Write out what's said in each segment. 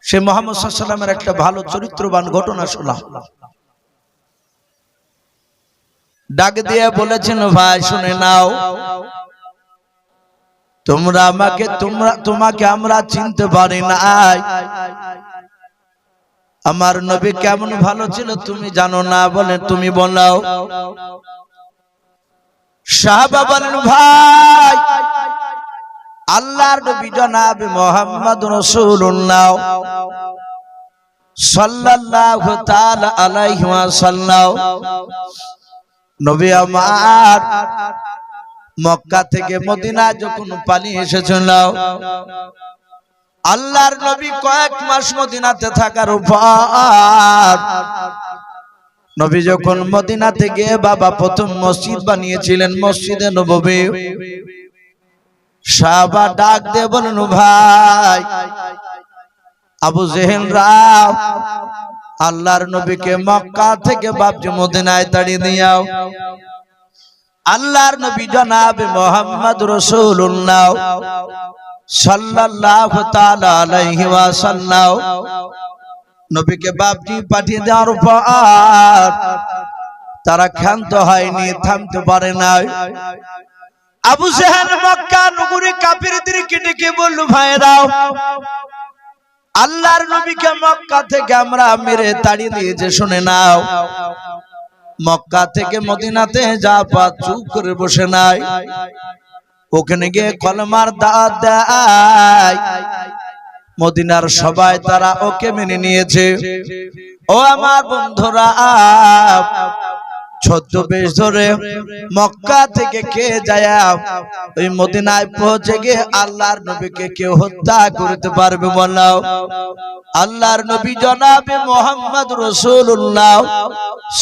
সে মুহাম্মদ সাল্লাল্লাহু আলাইহি ওয়াসাল্লামের একটা ভালো চরিত্রবান ঘটনা শোনাও। ডাক দিয়ে বলেছেন, ভাই শুনে নাও, তোমাকে আমরা চিনতে পারি নাই। আমার নবী কেমন ভালো ছিল তুমি জানো না, বলে তুমি বলো। সাহাবা বলেন, ভাই আল্লাহর নবী জনাব মুহাম্মদুর রাসূলুল্লাহ সাল্লাল্লাহু তাআলা আলাইহি ওয়াসাল্লাম নবী আমার মক্কা থেকে মদিনা যখন পালিয়ে এসেছিল, আল্লাহর নবী কয়েক মাস মদিনাতে থাকার পর নবী যখন মদিনাতে গিয়ে বাবা প্রথম মসজিদ বানিয়েছিলেন, মসজিদে নববী, সাহাবা ডাক দিয়ে বলেন, ভাই আবু জেহেল রাও আল্লাহর নবীকে মক্কা থেকে বাপজি মদিনায় তাড়িয়ে দিয়াও। আল্লাহর নবী জনাব মুহাম্মদুর রাসূলুল্লাহ সাল্লাল্লাহু তাআলা আলাইহি ওয়াসাল্লাম নবীকে বাপজি পাঠিয়ে দেওয়ার পর তারা ক্ষান্ত হয়নি, থামতে পারে নাই। আবু জেহেল মক্কা নগরী কাফিরদেরকে ডেকে বলল, ভাইরাও আল্লাহর নবীকে মক্কা থেকে আমরা মেরে তাড়িয়ে দিয়েছে, শুনে নাও। মক্কা থেকে মদিনাতে যা পা চুপ করে বসে নাই, ওখানে গিয়ে কলমার দাওয়াত দেয়। মদিনার সবাই তারা ওকে মেনে নিয়েছে। ও আমার বন্ধুরা, ছদ্মবেশ ধরে মক্কা থেকে কে যায় ওই মদিনায় পৌঁছে গিয়ে আল্লাহর নবীকে কেউ হত্যা করতে পারবে বলো? আল্লাহর নবী জনাবে মুহাম্মদ রাসূলুল্লাহ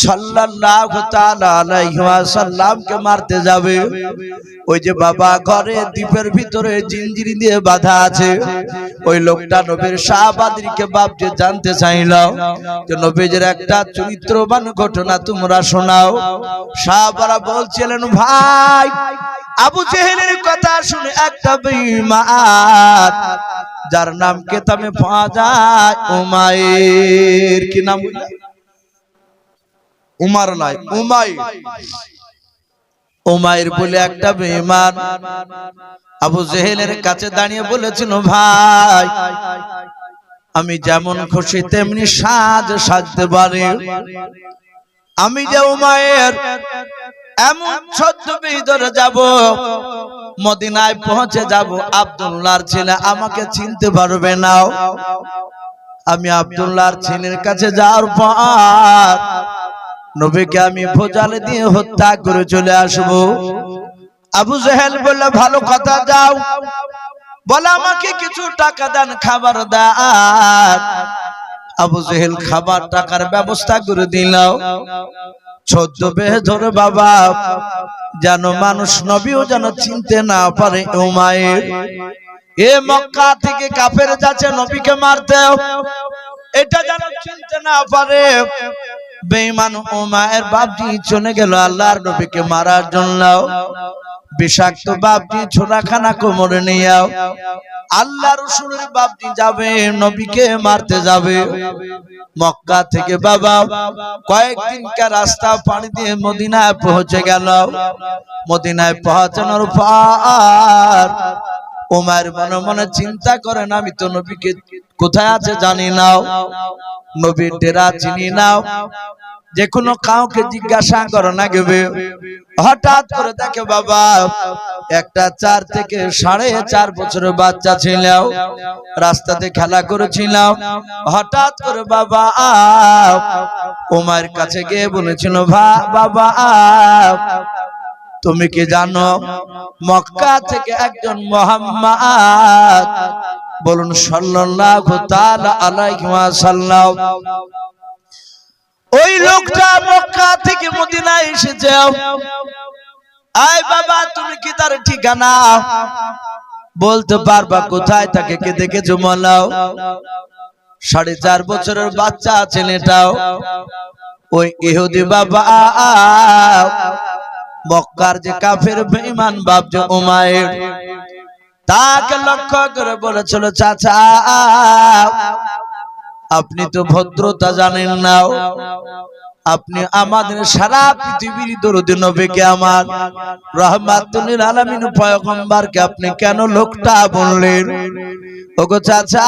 সাল্লাল্লাহু তাআলা আলাইহি ওয়াসাল্লামকে মারতে যাবে। ওই যে বাবা ঘরে দ্বীপের ভিতরে জিঞ্জির দিয়ে বাঁধা আছে, ওই লোকটা নবীর সাহাবাদেরকে বাপ যে জানতে চাইল যে নবীর একটা চরিত্রবান ঘটনা তোমরা শোনাও। সাহাবারা বলছিলেন, ভাই আবু জেহেলের কথা শুনে একটা বেঈমান যার নাম কেতাবে পাওয়া যায় উমাইর, কি নাম? উমার নয়, উমাইর। উমাইর বলে একটা বেঈমান আবু জেহেলের কাছে দাঁড়িয়ে বলেছিল, ভাই আমি যেমন খুশি তেমনি সাজতে পারি। আমি যে উমাইর এমন ছদ্মবেশ ধরে যাব, মদিনায় পৌঁছে যাব, আব্দুল্লাহর ছেলে আমাকে চিনতে পারবে না। আমি আব্দুল্লাহর ছেলের কাছে যাওয়ার পর নবীকে আমি ভোজালে দিয়ে হত্যা করে চলে আসব। আবু জেহেল বলল, ভালো কথা, যাও। বলে আমাকে কিছু টাকা দেন, খাবার দেন। আবু জেহেল খাবার টাকার ব্যবস্থা করে দিল। ছদ্মবেশ ধরে বাবা যেন মানুষ নবীও যেন চিনতে না পারে উমাইর। এ মক্কা থেকে কাফের যাচ্ছে নবীকে মারতে, এটা যেন চিনতে না পারে। বেঈমান উমাইর বাপজি চলে গেল আল্লাহর নবীকে মারার জন্য। বিষাক্ত বাপজি ছোড়াখানা কোমরে নিয়ে আল্লাহ রাসূলের বাপজি যাবে, নবীকে মারতে যাবে। মক্কা থেকে বাবা কয়েকদিনকার রাস্তা পাড়ি দিয়ে মদিনায় পৌঁছে গেল। মদিনায় পৌঁছানোর পর উমাইর মনে মনে চিন্তা করেন, আমি তো নবীকে কোথায় আছে জানি না, নবীর ডেরা চিনি না, যে কোনো কাউকে জিজ্ঞাসা করে না গেবে। হঠাৎ করে দেখে বাবা একটা 4 থেকে 4.5 বছরের বাচ্চা ছিল, রাস্তাতে খেলা করেছিল। হঠাৎ করে বাবা উমাইর কাছে গিয়ে বলেছিল, বাবা তুমি কি জানো মক্কা থেকে একজন মুহাম্মদ, বলুন সাল্লাল্লাহু তাআলা আলাইহি ওয়াসাল্লাম, ওই লোকটা মক্কা থেকে মদিনায় এসেছে। আয় বাবা তুমি কি তার ঠিকানা বলতে পারবা? কোথায় তাকে কে দেখেছো বলো? 4.5 বছরের বাচ্চা ছেলেটাও ওই ইহুদি বাবা মক্কার যে কাফের বেঈমান বাপ যে উমাইর, তাকে লক্ষ্য করে বলেছিল, চাচা আপনি তো ভদ্রতা জানেন না, আপনি আমাদের সারা পৃথিবীর দরুদ নবীকে আমার রাহমাতুল লিল আলামিন পয়গম্বরকে আপনি কেন লোকটা বললেন? ওগো চাচা,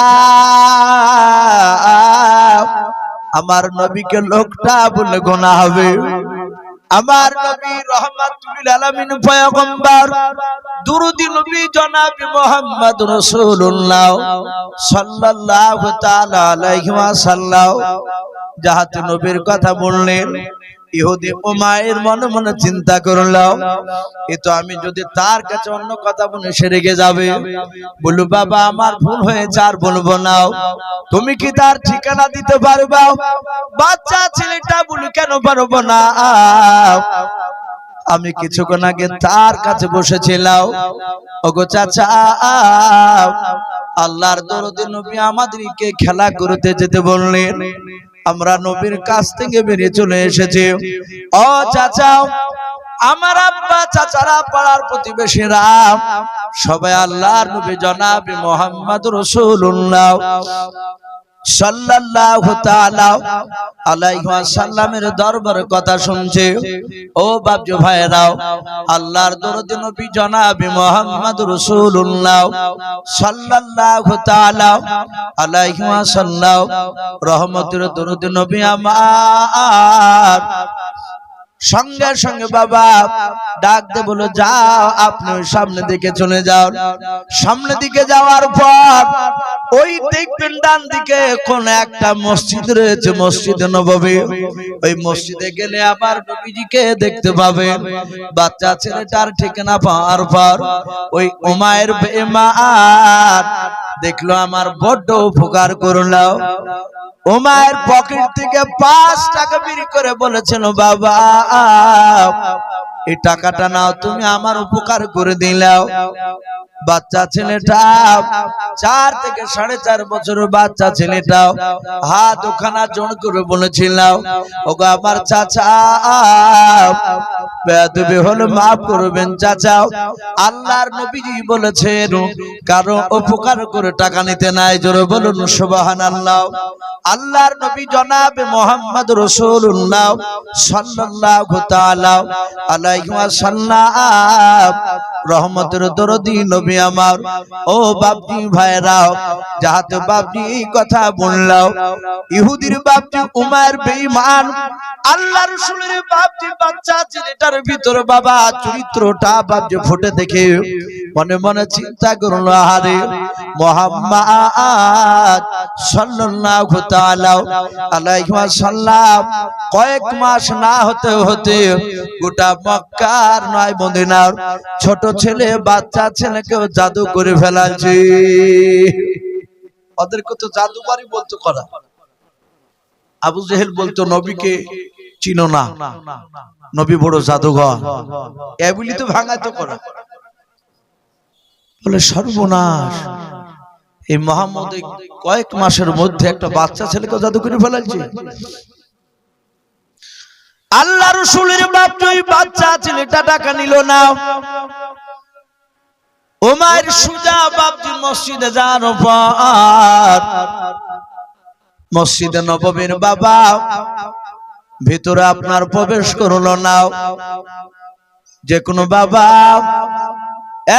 আমার নবীকে লোকটা বলে গোনা হবে? আমার নবী রাহমাতুল লিল আলামিন পয়গম্বর দুরূদ নবী জনাব মুহাম্মদ রাসূলুল্লাহ সাল্লাল্লাহু তাআলা আলাইহি ওয়াসাল্লাম যাহাতে নবীর কথা বললেন, ইহুদি উমাইর মনে মনে চিন্তা করলো, এ তো আমি যদি তার কাছে অন্য কথা বলে সে রেগে যাবে। বলল, বাবা আমার ভুল হয়েছে, আর বলবো না। তুমি কি তার ঠিকানা দিতে পারবা? বাচ্চা ছেলেটা বলি, কেন পারবো না, আমি কিছুক্ষণ আগে তার কাছে বসেছিলাম। ওগো চাচা, আল্লাহর দরদে নবী আমাদেরকে খেলা করতে যেতে বললেন, আমরা নবীর কাছ থেকে বেরিয়ে চলে এসেছি। ও চাচা, আমার আব্বা চাচারা পাড়ার প্রতিবেশীরা সবাই আল্লাহর নবী জনাব মুহাম্মদ রাসূলুল্লাহ সাল্লাল্লাহু তাআলা আলাইহি ওয়াসাল্লামের দরবারে কথা শুনছে। ও বাপজি ভাইরাও, আল্লাহর দরুদ নবী জনাব মুহাম্মদ রাসূলুল্লাহ সাল্লাল্লাহু তাআলা আলাইহি ওয়াসাল্লাম রহমতের দরুদ নবী আমার সঙ্গে সঙ্গে বাবা ডাক দে, বলো যাও আপনি সামনে দিকে চলে যাও। সামনে দিকে যাওয়ার পর ওই দেখবেন ডান দিকে কোন একটা মসজিদ রয়েছে, মসজিদে নববী। ওই মসজিদে গেলে আবার নবীজিকে দেখতে পাবেন। বাচ্চা ছেলেটার ঠিকানা পাওয়ার পর ওই উমায়ের বেঈমান দেখলো আমার বড্ড উপকার করলো। উমায়ের পকেট থেকে 5 টাকা বের করে বলেছিল, বাবা এই টাকাটা নাও, তুমি আমার উপকার করে দিলাও। বাচ্চা ছেলেটা 4 থেকে 4.5 বছরের বাচ্চা ছেলেটা হাত ওখানা জোড় করে বলেছিল, ওগো আমার চাচা, বেয়াদবি হলে মাফ করবেন চাচা। আল্লাহর নবীজি বলেছেন কারো উপকার করে টাকা নিতে নাই। জোরে বলুন সুবহানাল্লাহ। আল্লাহর নবী জনাব মুহাম্মদ রাসূলুল্লাহ সাল্লাল্লাহু তাআলা আলাইহি ওয়াসাল্লাম রহমতের দরদি নবী আমার। ও বাপজি ভাইরাও, যাহাতে বাপজি এই কথা বললাম, ইহুদির বাপজি উমায়ের বেঈমান, আল্লাহ রাসূলের বাপজি বাচ্চা ছেলেটার ভিতর বাবা চরিত্রটা বাপজি ফুটে দেখে মনে মনে চিন্তা করলো, আরে মুহাম্মদ সাল্লাল্লাহু তাআলা আলাইহি ওয়াসাল্লাম কয়েক মাস না হতে হতে গোটা মক্কার নয় মদিনার ছোট ছেলে বাচ্চা ছেলেকেও জাদু করে ফেলাছে। ওদেরকে তো জাদুবাড়ি বলতো করা। আবু জেহেল বলতো নবীকে চিনো না, নবী বড় জাদুঘর, এগুলি তো ভাঙাইতো করা। বলে সর্বনাশ, এই মুহাম্মদ কয়েক মাসের মধ্যে একটা বাচ্চা ছেলেকে জাদু করে ফেলাচ্ছে। আল্লাহ রাসূলের বাপ ওই বাচ্চা ছেলেটা টাকা নিল না। উমাইর সুজা বাপজি মসজিদে যাওয়ার পর মসজিদে নববীর বাবা ভিতরে আপনার প্রবেশ করলো না। যে কোনো বাবা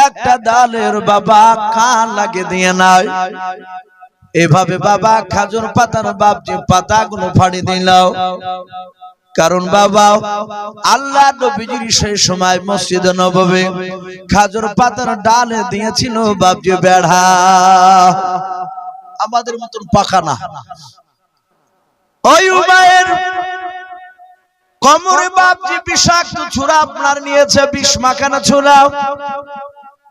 একটা ডালের বাবা কান লাগিয়ে দিয়ে নাই, এভাবে বাবা খাজুর পাতার বাপজি পাতাগুলো ফাড়ি দিল। কারণ বাবা আল্লাহ নবীজির সেই সময় মসজিদে নববী খাজুর পাতার ডালে দিয়েছিল বাপজি বেড়া, আমাদের মতন পাকা না। ওই উমায়ের কোমরে বাপজি বিষাক্ত ছুরা আপনার নিয়েছে, বিষ মাখানা ছুরা।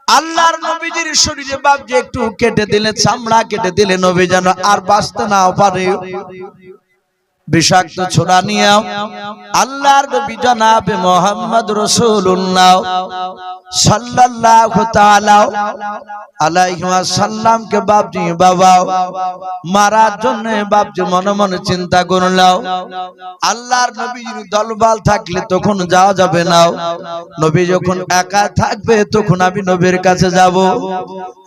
আল্লাহর নবীজির শরীরে বাপজি একটু কেটে দিলে, চামড়া কেটে দিলে নবী যেন আর বাঁচতে না পারে। বিষাক্ত ছোড়া নিয়ে আল্লাহর নবী জনাব মুহাম্মদ রাসূলুল্লাহ সাল্লাল্লাহু তাআলা আলাইহি ওয়াসাল্লামকে বাপজি বাবা মারার জন্য বাপজি মনে মনে চিন্তা করল। আল্লাহর নবীর দলবল থাকলে তখন যাওয়া যাবে না, নবী যখন একা থাকবে তখন আমি নবীর কাছে যাব,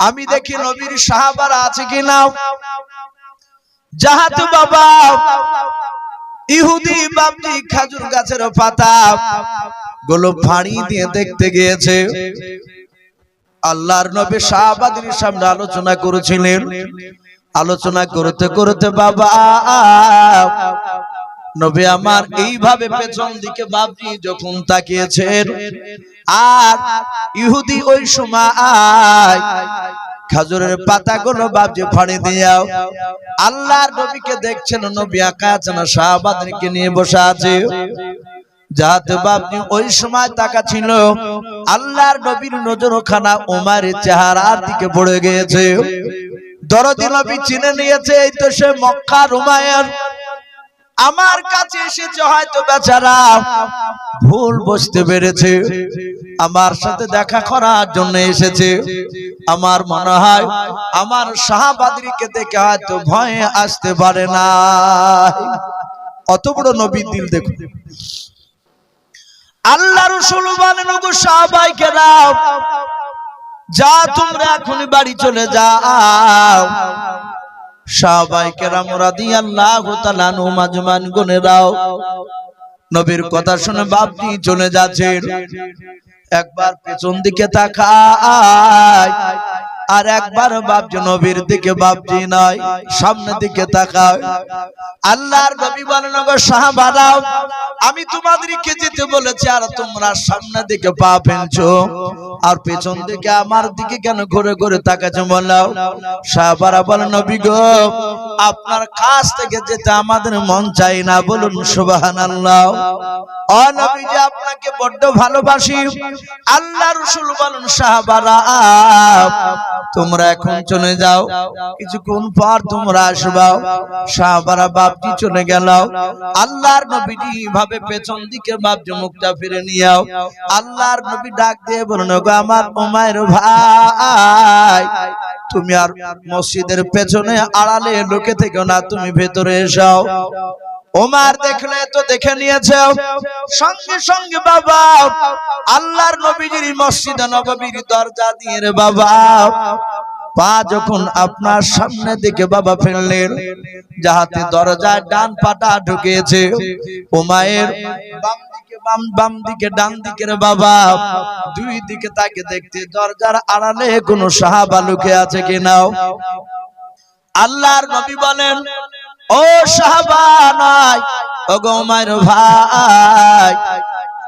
আমি দেখি নবীর সাহাবারা আছে কিনা। যাহাতে বাবা ইহুদি বাপজি খেজুর গাছের পাতা গুলো ফাড়ি দিয়ে দেখতে গিয়েছে। আল্লাহর নবী সাহাবাদের সামনে আলোচনা করেছিলেন। আলোচনা করতে করতে বাবা নবী আমার এইভাবে পেছন দিকে বাপজি যখন তাকিয়েছেন, আর ইহুদি ওই সময় খেজুরের পাতাগুলো বাপজি ফাড়ি দিয়াও আল্লাহর নবীকে দেখছেন। নবী একা আছেন না, সাহাবাদেরকে নিয়ে বসে আছে। যাতে বাপজি ওই সময় তাকাচ্ছিল, আল্লাহর নবীর নজরখানা ওমরের চেহারার দিকে পড়ে গিয়েছে। দরদি নবী চিনে নিয়েছে, এই তো সে মক্কার উমায়ের। আমার কাছে এসেছে, হয়তো বেচারা ভুল বুঝতে পেরেছে, আমার সাথে দেখা করার জন্য এসেছে। আমার মনে হয় আমার সাহাবাদেরকে দেখে হয়তো ভয়ে আসতে পারে না। অত বড় নবীর দিল দেখুন। আল্লাহ রাসূল বলেন, ওগো সাহাবায়ে নাও, যা তোমরা এখনই বাড়ি চলে যাও। সাহাবায়ে কেরাম রাদিয়াল্লাহু তাআলা আনহুম আজমাইন গুনে দাও। নবীর কথা শুনে বাপজি চলে যাচ্ছেন। একবার পেছন দিকে তাকায়, আর একবার বাপজি নবীর দিকে বাপজি নয়, সামনের দিকে তাকায়। আল্লাহর নবী বলেন, ওগো সাহাবারা, আমি তোমাদেরকে যেতে বলেছি, আর তোমরা সামনের দিকে পা ফেলছো, আর পেছন দিকে আমার দিকে কেন ঘুরে ঘুরে তাকাচ্ছো বলো? সাহাবারা বলেন, নবী গো, আপনার কাছ থেকে যেতে আমাদের মন চাই না। বলুন সুবহানাল্লাহ। ও নবীজি, আপনাকে বড্ড ভালোবাসি। আল্লাহ রাসূল বলেন, সাহাবারা তোমরা এখন চলে যাও, কিছুক্ষণ পর তোমরা আসবা। সাহাবারা বাপজি চলে গেল। আল্লাহর নবীজি ভাবে পেছন দিকে বাপজি মুখটা ফিরে নিয়াও। আল্লাহর নবী ডাক দিয়ে বলেন, ওগো আমার উমাইর ভাই, তুমি আর মসজিদের পেছনে আড়ালে লুকে থেকো না, তুমি ভেতরে এসো। ওমর দেখলে তো দেখে নিয়েছে, সঙ্গে সঙ্গে বাবা আল্লাহর নবীজির মসজিদে নববীর দরজা দিয়ে রে বাবা পা যখন আপনার সামনে দিকে বাবা ফেললেন, যাহাতে দরজার ডান পাটা ঢুকেছে। ওমায়ের বাম দিকে ডান দিকে রে বাবা দুই দিকে তাকে দেখতে দরজার আড়ালে কোন সাহাবা লুকে আছে কিনা। আল্লাহর নবী বলেন, ও সাহাবা নাই, ওগো উমাইর ভাই,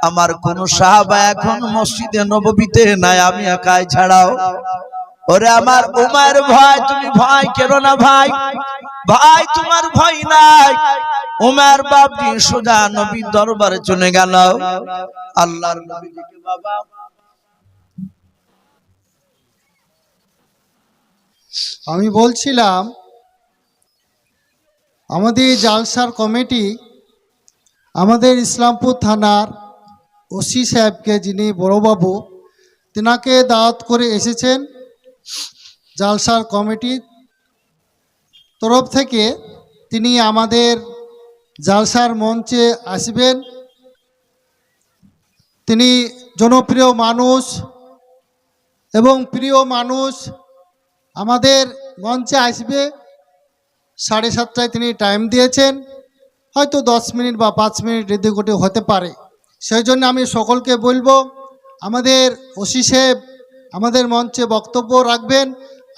আমার কোন সাহাবা এখন মসজিদে নববীতে নাই, আমি একাই ছাড়াও। ওরে আমার উমাইর ভাই, তুমি ভয় করো না ভাই, ভাই তোমার ভয় নাই। উমার বাপজি সোজা নবীর দরবারে চলে গেল। আল্লাহর নবীকে বাবা আমি বলছিলাম, আমাদের জালসার কমিটি আমাদের ইসলামপুর থানার ওসি সাহেবকে, যিনি বড়বাবু, তেনাকে দাওয়াত করে এসেছেন। জালসার কমিটির তরফ থেকে তিনি আমাদের জালসার মঞ্চে আসবেন। তিনি জনপ্রিয় মানুষ এবং প্রিয় মানুষ, আমাদের মঞ্চে আসবে। 7:30টায় তিনি টাইম দিয়েছেন, হয়তো 10 মিনিট বা 5 মিনিট এদিকে হতে পারে। সেই জন্য আমি সকলকে বলবো, আমাদের ওসি সাহেব আমাদের মঞ্চে বক্তব্য রাখবেন।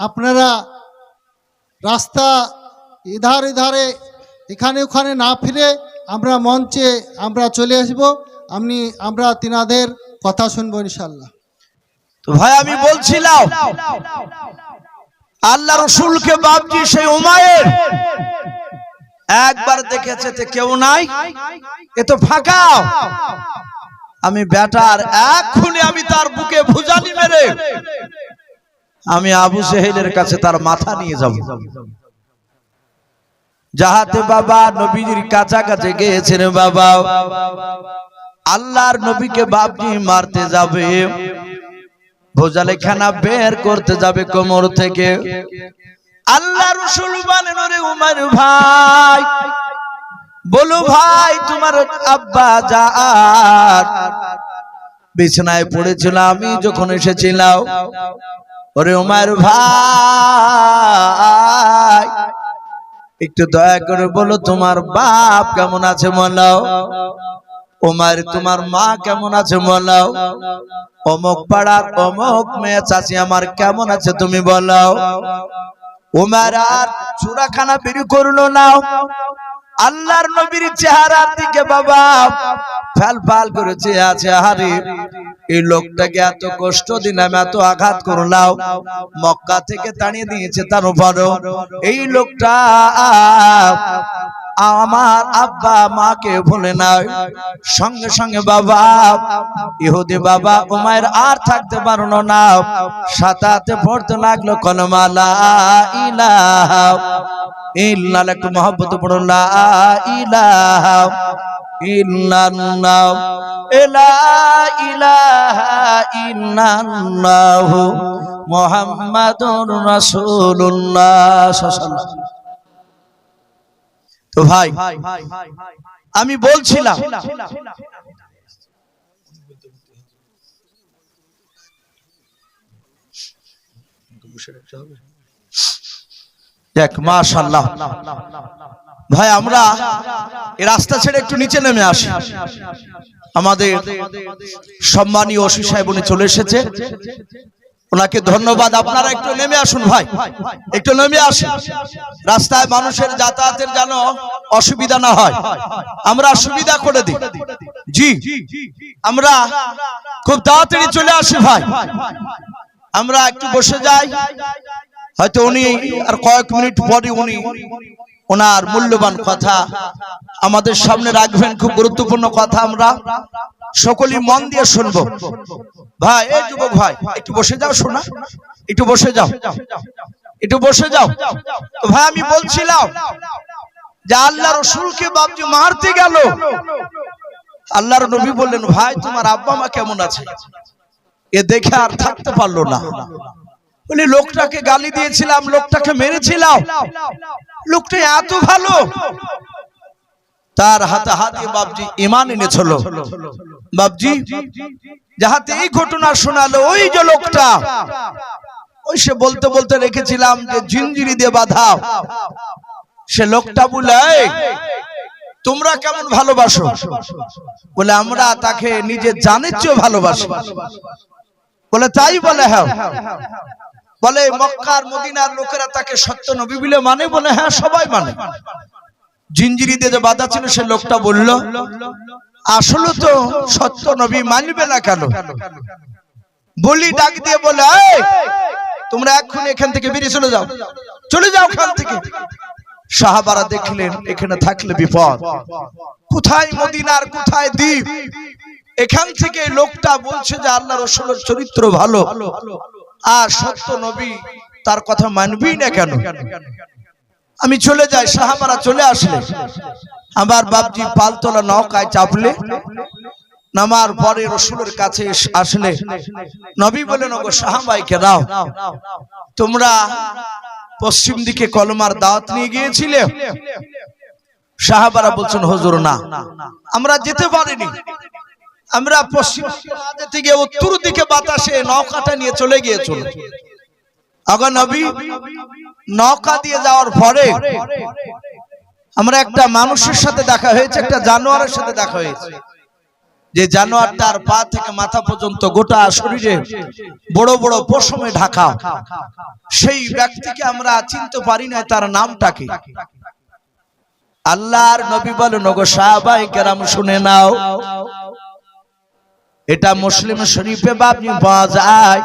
আপনারা রাস্তা ইধারে এখানে ওখানে না ফিরে আমরা মঞ্চে আমরা চলে আসব। আমরা তিনাদের কথা শুনবো ইনশাল্লাহ। তো ভাই আমি বলছিলাম, আল্লাহ রাসূলকে বাপজি সেই উমায়ের একবার দেখেছে, তে কেউ নাই, এ তো ফাঁকা। আমি বেটার এক্ষুনি আমি তার বুকে ভুজালি মেরে আমি আবু জেহেলের কাছে তার মাথা নিয়ে যাব। যাহাতে বাবা নবীর কাছাকাছি গিয়েছেন বাবা, আল্লাহর নবীকে বাপজি মারতে যাবে, ভোজালে খানা বের করতে যাবে কোমর থেকে। আল্লাহ রাসূল বলেন, ওরে উমর ভাই, বলো ভাই তোমার আব্বা জান বিছানায় পড়েছিল, আমি যখন এসেছিলাম। ওরে উমর ভাই, একটু দয়া করে বলো তোমার বাপ কেমন আছে বলাও। ওমর তোমার মা কেমন আছে বলাও। অমুক পাড়ার অমুক মেয়ে চাচি আমার কেমন আছে তুমি বলাও। ওমর আর চূড়াখানা বের করলো না, আল্লাহর নবীর চেহারার দিকে বাবা ফাল ফাল করে চেয়ে আছে। আরে এই লোকটাকে এত কষ্ট দিলাম, এত আঘাত করলাম, মক্কা থেকে তাড়িয়ে দিয়েছে, তার উপরও এই লোকটা আমার আব্বা মাকে ভুলে নাই। সঙ্গে সঙ্গে বাবা ইহুদি বাবা উমাইর আর থাকতে পারলো না, সাতাতে পড়তে লাগলো কলমা লা ইলাহা ইল্লাল্লাহ। একটু মহব্বত পড়ো, লা ইলাহা ইল্লাল্লাহ লা ইলাহা ইল্লাল্লাহ মুহাম্মাদুর রাসূলুল্লাহ সাল্লাল্লাহু। তো ভাই আমি বলছিলাম দেখ মাশাআল্লাহ ভাই, আমরা এই রাস্তা ছেড়ে একটু নিচে নেমে আসি। আমাদের সম্মানীয় ওসি সাহেব উনি চলে এসেছে, ওনাকে ধন্যবাদ। আপনারা একটু নেমে আসুন ভাই, একটু নেমে আসুন। রাস্তায় মানুষের যাতায়াতের যেন অসুবিধা না হয়, আমরা সুবিধা করে দিই। জি, আমরা খুব তাড়াতাড়ি চলে আসি ভাই। আমরা একটু বসে যাই, হয়তো উনি আর কয়েক মিনিট পরে উনি ওনার মূল্যবান কথা আমাদের সামনে রাখবেন। খুব গুরুত্বপূর্ণ কথা, আমরা সকলেই মন দিয়ে শুনবো। ভাই, এই যুবক ভাই একটু বসে যাও, শোনা একটু বসে যাও, একটু বসে যাও। তো ভাই আমি বলছিলাম যে আল্লাহ রসুলকে বাপজি মারতে গেল, আল্লাহর নবী বললেন ভাই তোমার আব্বা মা কেমন আছে? এ দেখে আর থাকতে পারলো না, বলি লোকটাকে গালি দিয়েছিলাম, লোকটাকে মেরেছিলাম, লোকটা এত ভালো, তার হাতে হাত দিয়ে বাপজি ঈমান এনেছিল। বাপজি যাহাতে এই ঘটনা শোনালো, ওই যে লোকটা, ওই সে বলতে বলতে রেখেছিলাম যে জিঞ্জিরি দিয়ে বাঁধা, সে লোকটা বলে তোমরা কেমন ভালোবাসো? বলে আমরা তাকে নিজে জানের চেয়ে ভালোবাসি। বলে তাই? বলে হ্যাঁ। বলে মক্কার মদিনার লোকেরা তাকে সত্য নবী বলে মানে? বলে হ্যাঁ সবাই মানে। জিঞ্জিরি দিয়ে যে বাঁধা ছিল সে লোকটা বলল আসলে তো সত্য নবী মানবে না কেন? বলি ডাক দিয়ে বলে তোমরা এক্ষুনি এখান থেকে বেরিয়ে চলে যাও, চলে যাও এখান থেকে। সাহাবারা দেখলেন এখানে থাকলে বিপদ, কোথায় মদিনার কোথায় দ্বীপ, এখান থেকে লোকটা বলছে যে আল্লাহ রাসূলের চরিত্র ভালো আর সত্য নবী, তার কথা মানবেই না কেন? আমি চলে যাই। সাহাবারা চলে আসলে আমার বাপজি পালতোলা নৌকায় চাপলে, নামার পরে রাসূলের কাছে আসলে নবী বলেন ওগো সাহাবাইকে দাও, তোমরা পশ্চিম দিকে কলমার দাওয়াত নিয়ে গিয়েছিলে। সাহাবারা বলছেন হুজুর না, আমরা যেতে পারিনি, আমরা পশ্চিম দিকে গিয়ে উত্তর দিকে বাতাসে নৌকাটা নিয়ে চলে গিয়েছিল। আগা নবী নৌকা দিয়ে যাওয়ার পরে আমরা একটা মানুষের সাথে দেখা হয়েছে, একটা জানোয়ারের সাথে দেখা হয়েছে, যে জানোয়ারটার পা থেকে মাথা পর্যন্ত গোটা শরীরে বড় বড় পশমে ঢাকা। সেই ব্যক্তিকে আমরা চিনতে পারি না, তার নামটা কি? আল্লাহর নবী বলেন ওগো সাহাবায়ে কেরাম শুনে নাও, এটা মুসলিম শরীফে বাপনি পাওয়া যায়।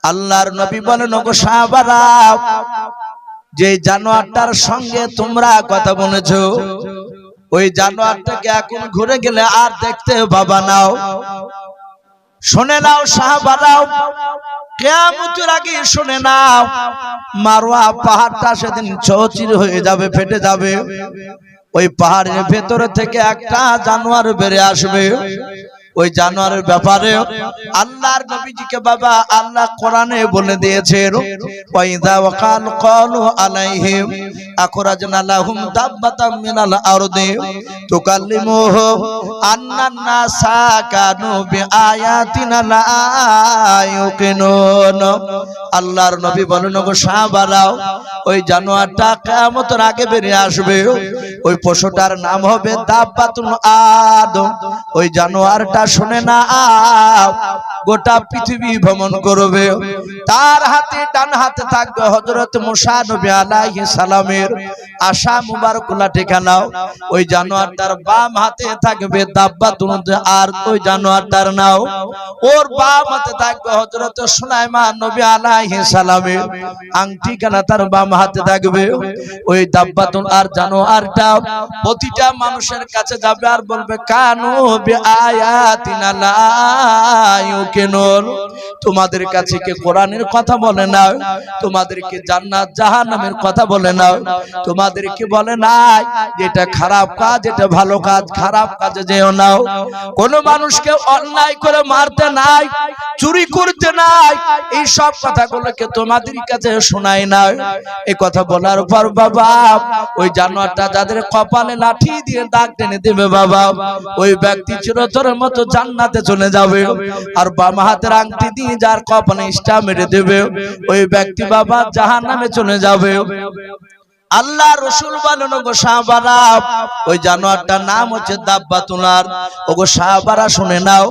আল্লাহর নবী বলেন ওগো সাহাবারা, যে জানোয়ারটার সঙ্গে তোমরা কথা বলেছো, ওই জানোয়ারটাকে এখন ঘুরে গেলে আর দেখতে পাবা নাও। শুনে নাও সাহাবারাও, কিয়ামতের আগে শুনে নাও, মারওয়া পাহাড়টা সেদিন চৌচির হয়ে যাবে, ফেটে যাবে। ওই পাহাড়ের ভেতরে থেকে একটা জানোয়ার বেরিয়ে আসবে, ওই জানোয়ারের ব্যাপারে আল্লাহর নবীজিকে বাবা আল্লাহ কোরআনে বলে দিয়েছেন ওয়াইদা ওয়াকাল ক্বালু আলাইহিম আখরাজনা লাহুম দাব্বাতাম মিনাল আরদি তুকাল্লিমুহুম আন্নান নাসা কানু বিআয়াতিনা লা ইউকিনুন। আল্লাহর নবী বলেন গো সাহাবারাও ওই জানোয়ারটা কিয়ামতের আগে বেরিয়ে আসবে, ওই পশুটার নাম হবে দাব্বাতুল আদম। ওই জানোয়ারটা শুনে না গোটা পৃথিবী ভ্রমণ করবে, তার হাতে ডান হাতে থাকবে হযরত মুসা নবী আলাইহিস সালামের আশা মুবারক লাঠিখানা, ওই জানোয়ারটার বাম হাতে থাকবে দাব্বাতুল আর ওই জানোয়ারটার নাও ওর বাম হাতে থাকবে হযরত সুলাইমান নবী আলাইহিস সালামের আংটিখানা তার বাম হাতে থাকবে। ওই দাব্বাতুল আর জানোয়ারটা প্রতিটা মানুষের কাছে যাবে আর বলবে কানু বিআয়াতিনা লা ইউকিনুন। তোমাদের কাছে কি কোরআনের কথা বলে না? তোমাদেরকে জান্নাত জাহান্নামের কথা বলে না? তোমাদেরকে বলে নাই যেটা খারাপ কাজ এটা ভালো কাজ, খারাপ কাজে যেও না, কোন মানুষকে অন্যায় করে মারতে নাই, চুরি করতে নাই, এই সব কথাগুলোকে তোমাদের কাছে শোনাই না। এই কথা বলার পর বাবা ওই জানোয়ারটা যাদের কপালে লাঠি দিয়ে দাগ টেনে দেবে বাবা ওই ব্যক্তি চিরতরের মতো জান্নাতে চলে যাবে, আর বাম হাতের আংটি দিয়ে যার কপালে স্টাম্প মেরে দেবে ওই ব্যক্তি বাবা জাহান্নামে চলে যাবে। আল্লাহ রাসূল বলেন গো সাহাবারা ওই জানোয়ারটার নাম হচ্ছে দাব্বাতুল আর। ওগো সাহাবারা শুনে নাও,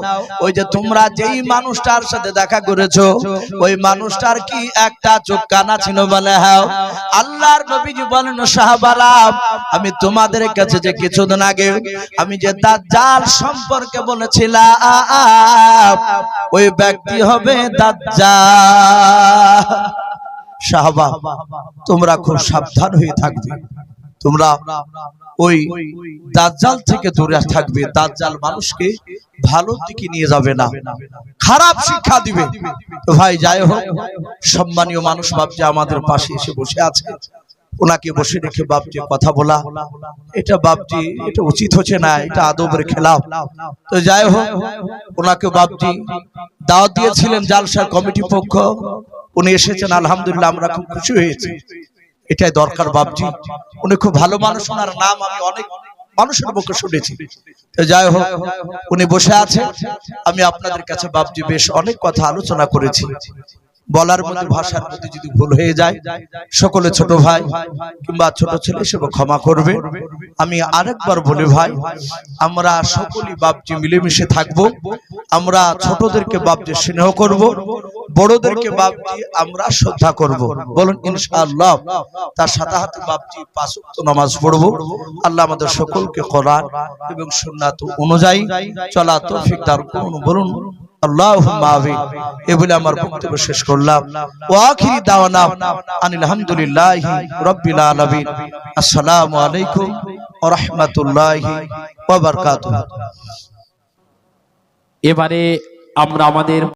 ওই যে তোমরা যেই মানুষটার সাথে দেখা করেছো ওই মানুষটার কি একটা চোখ কানা ছিল বলে? হ্যাঁ। আল্লাহর নবীজি বলেন সাহাবারা আমি তোমাদের কাছে যে কিছুদিন আগে আমি যে দাজ্জাল সম্পর্কে বলেছিলাম ওই ব্যক্তি হবে দাজ্জাল। সাহাবা তোমরা খুব সাবধান হয়ে থাকবে, তোমরা ওই দাজ্জাল থেকে দূরে থাকবে। দাজ্জাল মানুষকে ভালো দিকে নিয়ে যাবে না, খারাপ শিক্ষা দিবে। তো ভাই যাই হোক, সম্মানীয় মানুষ বাপজি আমাদের পাশে এসে বসে আছে, ওনাকে বসে রেখে বাপজি কথা বলা এটা বাপজি এটা উচিত হচ্ছে না, এটা আদবের খেলাফ। তো যাই হোক, ওনাকে বাপজি দাওয়াত দিয়েছিলেন জালসার কমিটি পক্ষ, উনি এসেছেন আলহামদুলিল্লাহ, আমরা খুব খুশি হয়েছি। এটাই দরকার বাপজি, উনি খুব ভালো মানুষ, ওনার নাম আমি অনেক মানুষের মুখে শুনেছি। তো যাই হোক, উনি বসে আছে, আমি আপনাদের কাছে বাপজি বেশ অনেক কথা আলোচনা করেছি, বলার মধ্যে ভাষার মধ্যে যদি ভুল হয়ে যায় সকলে ছোট ভাই কিংবা ছোট ছেলে হিসেবে ক্ষমা করবে। আমি আরেকবার বলি ভাই, আমরা সকলেই বাপজি মিলেমিশে থাকবো, আমরা ছোটদেরকে বাপজি স্নেহ করব, বড়দেরকে বাপজি আমরা শ্রদ্ধা করব, বলুন ইনশাআল্লাহ। তার সাথে সাথে বাপজি 5 ওয়াক্ত নামাজ পড়বো। আল্লাহ আমাদের সকলকে কোরআন এবং সুন্নাত অনুযায়ী চলা তৌফিক দান করুন, বলুন আল্লাহুম্মা আমিন। এই বলে আমার বক্তব্য শেষ করলাম। ওয়া আখিরি দাওয়ানা আনিল হামদুলিল্লাহি রাব্বিল আলামিন। আসসালামু আলাইকুম ওয়া রাহমাতুল্লাহি ওয়া বারাকাতুহু। এবারে আমরা আমাদের